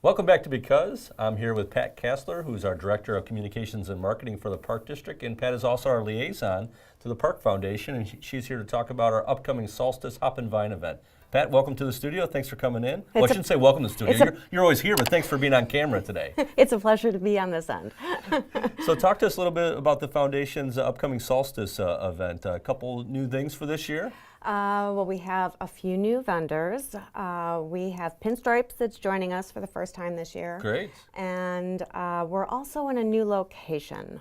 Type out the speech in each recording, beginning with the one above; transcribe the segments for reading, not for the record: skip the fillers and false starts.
Welcome back to BCUZ. I'm here with Pat Kassler, who's our Director of Communications and Marketing for the Park District, and Pat is also our liaison to the Park Foundation, and she's here to talk about our upcoming Solstice Hop and Vine event. Pat, welcome to the studio. Thanks for coming in. Well, I shouldn't say welcome to the studio. You're always here, but thanks for being on camera today. It's a pleasure to be on this end. So talk to us a little bit about the Foundation's upcoming Solstice event. A couple new things for this year. Well, we have a few new vendors. We have Pinstripes that's joining us for the first time this year. Great. And we're also in a new location.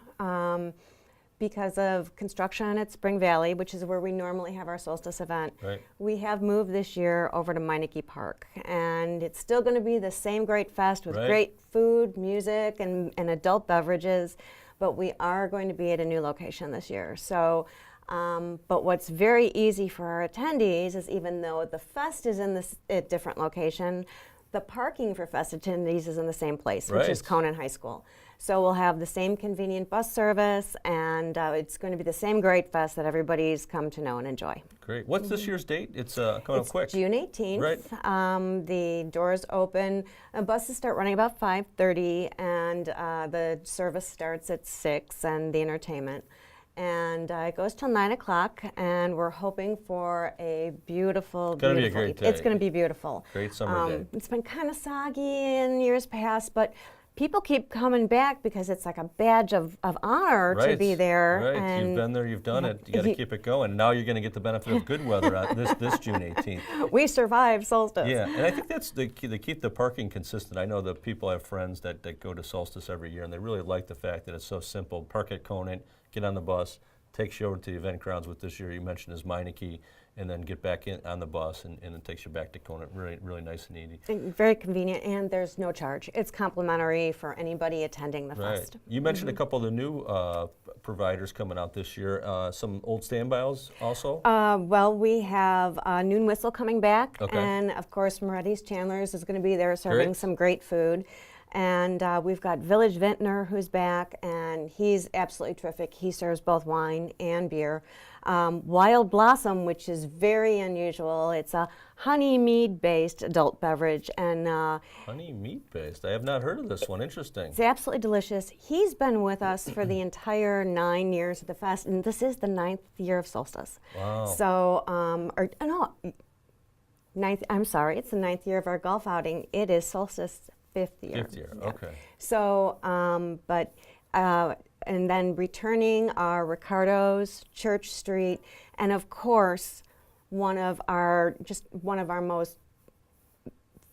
Because of construction at Spring Valley, which is where we normally have our Solstice event, right. We have moved this year over to Meineke Park. And it's still going to be the same great fest with great food, music, and adult beverages, but we are going to be at a new location this year. So, but what's very easy for our attendees is, even though the fest is in a different location, the parking for fest attendees is in the same place, which is Conan High School. So we'll have the same convenient bus service, and it's going to be the same great fest that everybody's come to know and enjoy. Great. What's this year's date? It's coming up quick. June 18th. Right. The doors open. Buses start running about 5:30, and the service starts at 6, and the entertainment. And it goes till 9 o'clock, and we're hoping for a beautiful, It's going to be a great day. It's going to be beautiful. Great summer day. It's been kind of soggy in years past, but people keep coming back because it's like a badge of honor to be there. Right, and you've been there, you've done it. You got to keep it going. Now you're going to get the benefit of good weather this June 18th. We survived Solstice. Yeah, and I think that's the key. They keep the parking consistent. I know that people have friends that go to Solstice every year, and they really like the fact that it's so simple. Park at Conant, get on the bus, takes you over to the event grounds, with this year you mentioned is Meineke, and then get back in on the bus, and it takes you back to Conant. Really, really nice and easy. Very convenient, and there's no charge. It's complimentary for anybody attending the fest. You mentioned a couple of the new providers coming out this year. Some old standbys also? Well, we have Noon Whistle coming back, and of course Moretti's Chandler's is going to be there serving some great food. And we've got Village Vintner who's back, and he's absolutely terrific. He serves both wine and beer. Wild Blossom, which is very unusual. It's a honey mead-based adult beverage. And honey mead-based? I have not heard of this one. Interesting. It's absolutely delicious. He's been with us for the entire 9 years of the fest, and this is the 9th year of Solstice. Wow. So, I'm sorry, it's the 9th year of our golf outing. It is Solstice 5th year. 5th year, yeah. okay. So, and then returning are Ricardo's, Church Street, and of course, one of our most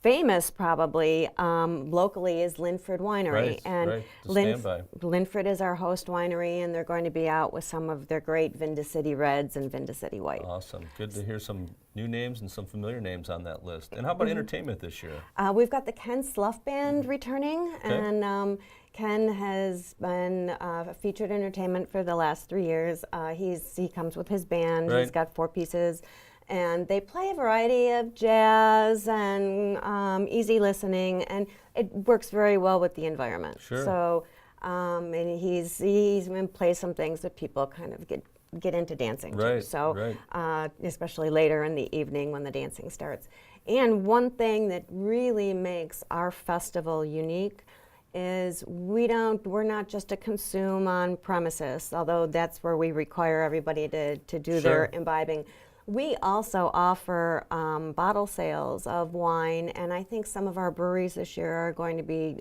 famous, probably, locally is Linford Winery. And Linford is our host winery, and they're going to be out with some of their great Vinda City Reds and Vinda City White. Awesome. Good to hear some new names and some familiar names on that list. And how about entertainment this year? We've got the Ken Slough Band returning, and Ken has been featured entertainment for the last 3 years. He comes with his band. He's got 4 pieces. And they play a variety of jazz and easy listening, and it works very well with the environment. Sure. So, and he's going to play some things that people kind of get into dancing to. So, especially later in the evening when the dancing starts. And one thing that really makes our festival unique is we're not just a consume on premises, although that's where we require everybody to do their imbibing. We also offer bottle sales of wine, and I think some of our breweries this year are going to be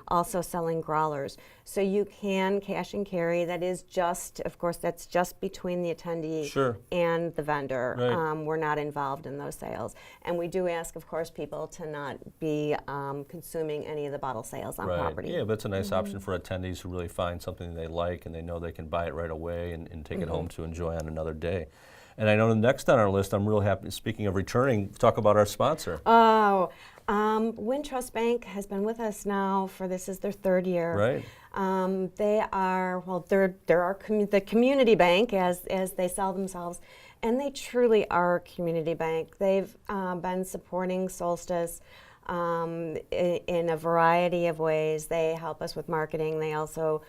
also selling growlers. So you can cash and carry. That is just, of course, that's just between the attendee and the vendor. We're not involved in those sales. And we do ask, of course, people to not be consuming any of the bottle sales on property. Yeah, but it's a nice option for attendees who really find something they like and they know they can buy it right away and take it home to enjoy on another day. And I know next on our list, I'm real happy, speaking of returning, talk about our sponsor. Wintrust Bank has been with us now for, this is their 3rd year. Right. They are, well, they're the community bank as they sell themselves, and they truly are a community bank. They've been supporting Solstice in a variety of ways. They help us with marketing. They also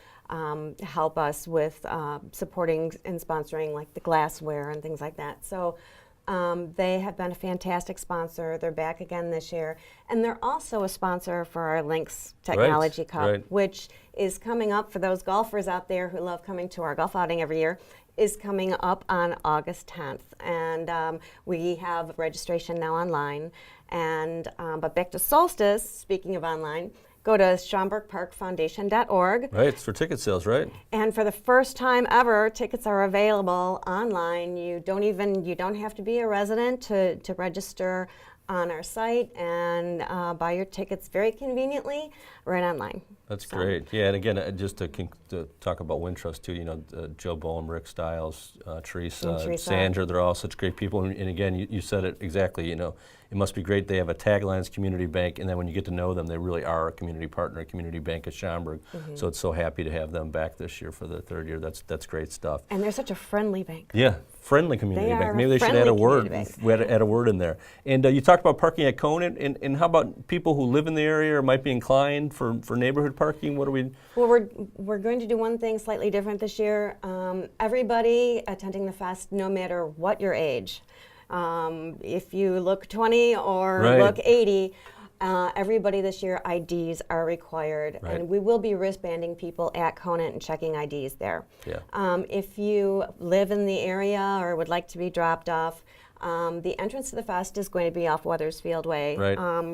help us with supporting and sponsoring like the glassware and things like that. So They have been a fantastic sponsor. They're back again this year. And they're also a sponsor for our Lynx Technology Cup, which is coming up for those golfers out there who love coming to our golf outing every year, is coming up on August 10th. And we have registration now online. And but back to Solstice, speaking of online, go to SchaumburgParkFoundation.org. Right, it's for ticket sales, right? And for the first time ever, tickets are available online. You don't have to be a resident to register on our site and buy your tickets very conveniently right online. That's great. Yeah, and again, just to talk about Wintrust too, Joe Boehm, Rick Stiles, Teresa, Sandra, they're all such great people. And again, you said it exactly, it must be great. They have a tagline as community bank, and then when you get to know them, they really are a community partner, a community bank at Schaumburg. So it's so happy to have them back this year for the third year. That's great stuff. And they're such a friendly bank. Yeah, friendly community bank. Maybe they should add a word. Add a word in there. And you talked about parking at Conant, and how about people who live in the area or might be inclined for neighborhood parking? What do we? Well, we're going to do one thing slightly different this year. Everybody attending the fest, no matter what your age, if you look 20 or look 80, everybody this year, IDs are required, and we will be wristbanding people at Conant and checking IDs there. If you live in the area or would like to be dropped off, the entrance to the fest is going to be off Weathersfield Way,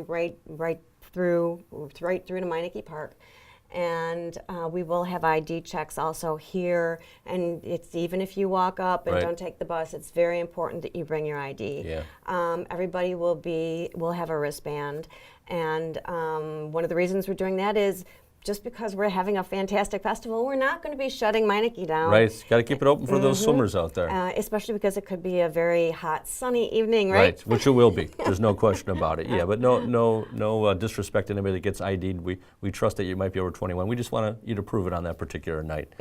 right through to Meineke Park. And we will have ID checks also here, and it's even if you walk up and don't take the bus, it's very important that you bring your ID. Everybody will have a wristband, and one of the reasons we're doing that is just because we're having a fantastic festival, we're not going to be shutting Meineke down. Right, got to keep it open for those swimmers out there. Especially because it could be a very hot, sunny evening, right? Which it will be. There's no question about it. Yeah, but no disrespect to anybody that gets ID'd. We trust that you might be over 21. We just want you to prove it on that particular night.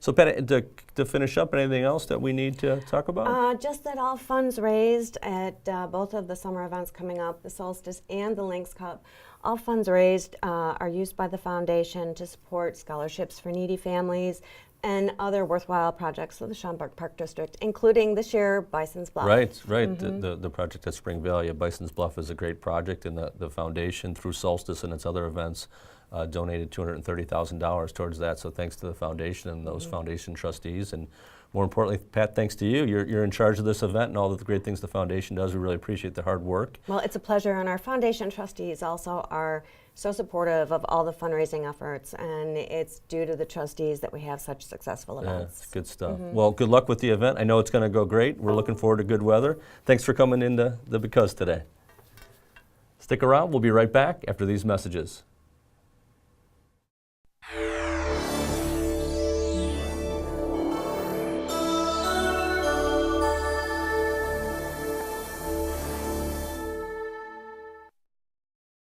So, Pat, to finish up, anything else that we need to talk about? Just that all funds raised at both of the summer events coming up, the Solstice and the Lynx Cup, all funds raised are used by the foundation to support scholarships for needy families and other worthwhile projects of the Schaumburg Park District, including this year Bison's Bluff. Right. The project at Spring Valley at Bison's Bluff is a great project, and the foundation, through Solstice and its other events, donated $230,000 towards that. So thanks to the foundation and those foundation trustees. And more importantly, Pat, thanks to you. You're in charge of this event and all of the great things the foundation does. We really appreciate the hard work. Well, it's a pleasure, and our foundation trustees also are so supportive of all the fundraising efforts, and it's due to the trustees that we have such successful events. Yeah, good stuff. Well, good luck with the event. I know it's going to go great. We're looking forward to good weather. Thanks for coming into the Because today. Stick around. We'll be right back after these messages.